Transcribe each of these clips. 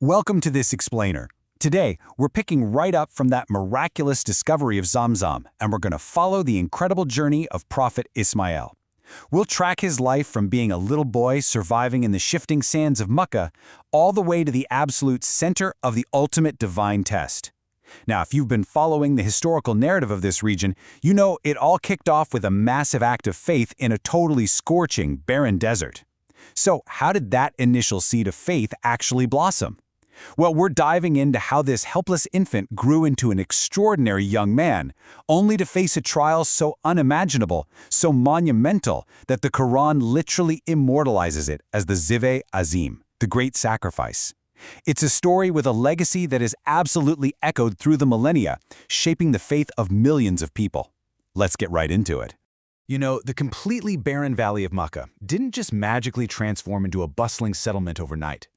Welcome to this explainer. Today, we're picking right up from that miraculous discovery of Zamzam, and we're going to follow the incredible journey of Prophet Ismail. We'll track his life from being a little boy surviving in the shifting sands of Makkah, all the way to the absolute center of the ultimate divine test. Now, if you've been following the historical narrative of this region, you know it all kicked off with a massive act of faith in a totally scorching, barren desert. So, how did that initial seed of faith actually blossom? Well, we're diving into how this helpless infant grew into an extraordinary young man, only to face a trial so unimaginable, so monumental, that the Quran literally immortalizes it as the Ziv Azim, the great sacrifice. It's a story with a legacy that is absolutely echoed through the millennia, shaping the faith of millions of people. Let's get right into it. You know, the completely barren valley of Makkah didn't just magically transform into a bustling settlement overnight.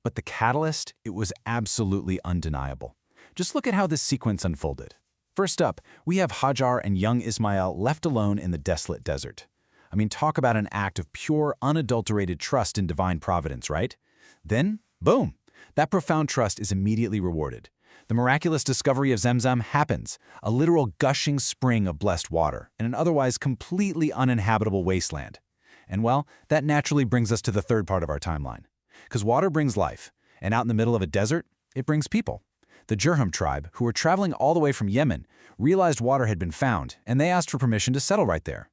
But the catalyst, it was absolutely undeniable. Just look at how this sequence unfolded. First up, we have Hajar and young Ismail left alone in the desolate desert. I mean, talk about an act of pure, unadulterated trust in divine providence, right? Then, boom, that profound trust is immediately rewarded. The miraculous discovery of Zamzam happens, a literal gushing spring of blessed water in an otherwise completely uninhabitable wasteland. And well, that naturally brings us to the third part of our timeline. Because water brings life, and out in the middle of a desert, it brings people. The Jurhum tribe, who were traveling all the way from Yemen, realized water had been found, and they asked for permission to settle right there.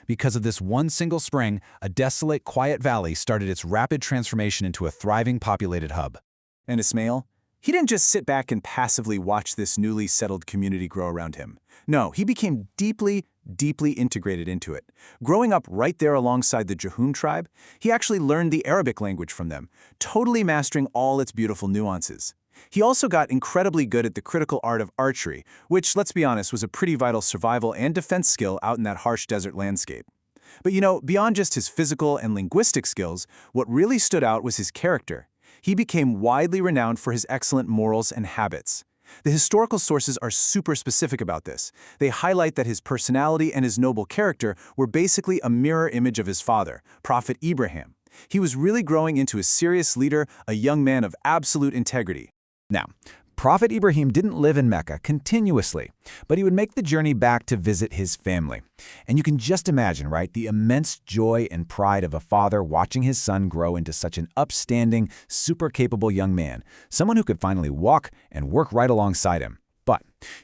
Because of this one single spring, a desolate, quiet valley started its rapid transformation into a thriving, populated hub. And Ismail? He didn't just sit back and passively watch this newly settled community grow around him. No, he became deeply integrated into it. Growing up right there alongside the Jurhum tribe, he actually learned the Arabic language from them, totally mastering all its beautiful nuances. He also got incredibly good at the critical art of archery, which, let's be honest, was a pretty vital survival and defense skill out in that harsh desert landscape. But you know, beyond just his physical and linguistic skills, what really stood out was his character. He became widely renowned for his excellent morals and habits. The historical sources are super specific about this. They highlight that his personality and his noble character were basically a mirror image of his father, Prophet Ibrahim. He was really growing into a serious leader, a young man of absolute integrity. Now, Prophet Ibrahim didn't live in Mecca continuously, but he would make the journey back to visit his family. And you can just imagine, right, the immense joy and pride of a father watching his son grow into such an upstanding, super capable young man, someone who could finally walk and work right alongside him. But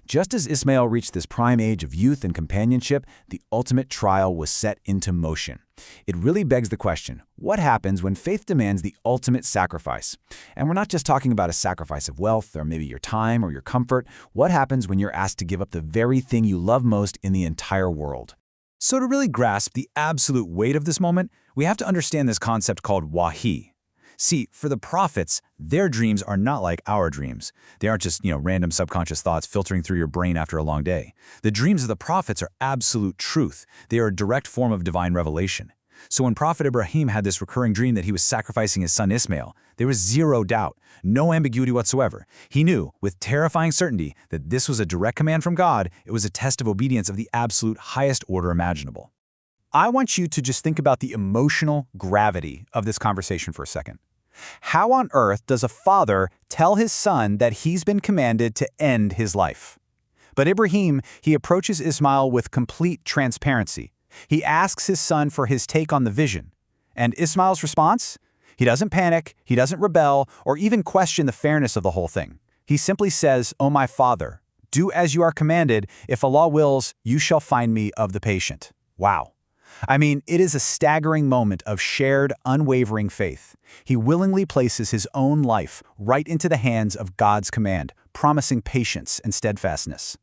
just as Ismail reached this prime age of youth and companionship, the ultimate trial was set into motion. It really begs the question, what happens when faith demands the ultimate sacrifice? And we're not just talking about a sacrifice of wealth or maybe your time or your comfort. What happens when you're asked to give up the very thing you love most in the entire world? So to really grasp the absolute weight of this moment, we have to understand this concept called wahi. See, for the prophets, their dreams are not like our dreams. They aren't just, random subconscious thoughts filtering through your brain after a long day. The dreams of the prophets are absolute truth. They are a direct form of divine revelation. So when Prophet Ibrahim had this recurring dream that he was sacrificing his son Ismail, there was zero doubt, no ambiguity whatsoever. He knew, with terrifying certainty, that this was a direct command from God. It was a test of obedience of the absolute highest order imaginable. I want you to just think about the emotional gravity of this conversation for a second. How on earth does a father tell his son that he's been commanded to end his life? But Ibrahim, he approaches Ismail with complete transparency. He asks his son for his take on the vision. And Ismail's response? He doesn't panic, he doesn't rebel, or even question the fairness of the whole thing. He simply says, "O my father, do as you are commanded. If Allah wills, you shall find me of the patient." Wow. I mean, it is a staggering moment of shared, unwavering faith. He willingly places his own life right into the hands of God's command, promising patience and steadfastness.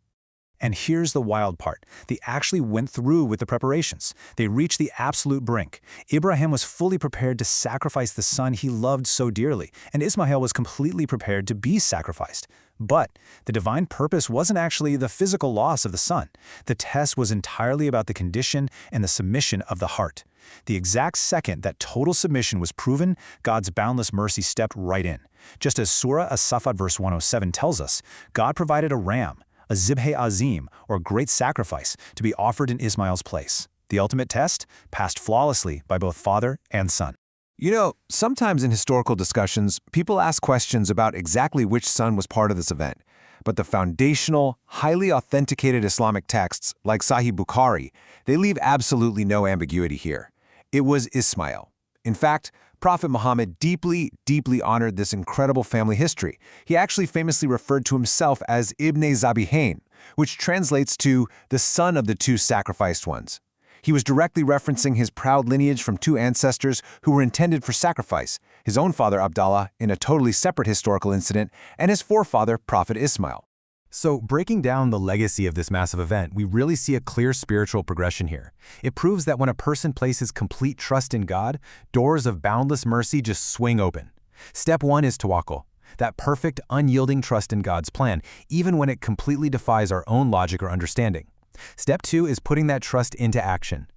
And here's the wild part. They actually went through with the preparations. They reached the absolute brink. Ibrahim was fully prepared to sacrifice the son he loved so dearly, and Ismail was completely prepared to be sacrificed. But the divine purpose wasn't actually the physical loss of the son. The test was entirely about the condition and the submission of the heart. The exact second that total submission was proven, God's boundless mercy stepped right in. Just as Surah As-Safat verse 107 tells us, God provided a ram, a Ziv Azim, or great sacrifice, to be offered in Ismail's place. The ultimate test passed flawlessly by both father and son. You know, sometimes in historical discussions, people ask questions about exactly which son was part of this event. But the foundational, highly authenticated Islamic texts, like Sahih Bukhari, they leave absolutely no ambiguity here. It was Ismail. In fact, Prophet Muhammad deeply, deeply honored this incredible family history. He actually famously referred to himself as Ibn Zabihain, which translates to the son of the two sacrificed ones. He was directly referencing his proud lineage from two ancestors who were intended for sacrifice, his own father Abdallah in a totally separate historical incident, and his forefather Prophet Ismail. So, breaking down the legacy of this massive event, we really see a clear spiritual progression here. It proves that when a person places complete trust in God, doors of boundless mercy just swing open. Step 1 is Tawakkul, that perfect, unyielding trust in God's plan, even when it completely defies our own logic or understanding. Step 2 is putting that trust into action.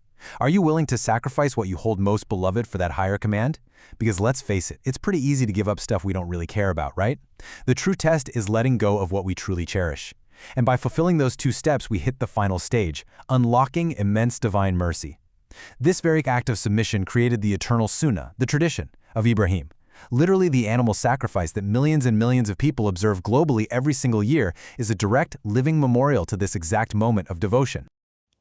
Are you willing to sacrifice what you hold most beloved for that higher command? Because let's face it, it's pretty easy to give up stuff we don't really care about, right? The true test is letting go of what we truly cherish. And by fulfilling those two steps, we hit the final stage, unlocking immense divine mercy. This very act of submission created the eternal Sunnah, the tradition, of Ibrahim. Literally, the animal sacrifice that millions and millions of people observe globally every single year is a direct, living memorial to this exact moment of devotion.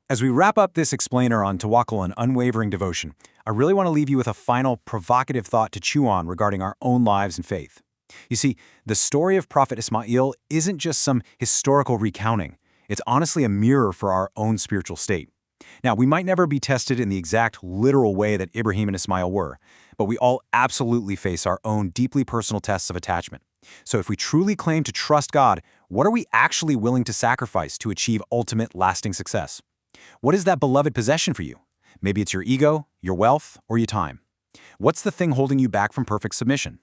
As we wrap up this explainer on Tawakkul and unwavering devotion, I really want to leave you with a final provocative thought to chew on regarding our own lives and faith. You see, the story of Prophet Ismail isn't just some historical recounting. It's honestly a mirror for our own spiritual state. Now, we might never be tested in the exact literal way that Ibrahim and Ismail were, but we all absolutely face our own deeply personal tests of attachment. So if we truly claim to trust God, what are we actually willing to sacrifice to achieve ultimate lasting success? What is that beloved possession for you? Maybe it's your ego, your wealth, or your time. What's the thing holding you back from perfect submission?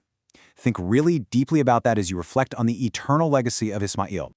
Think really deeply about that as you reflect on the eternal legacy of Ismail.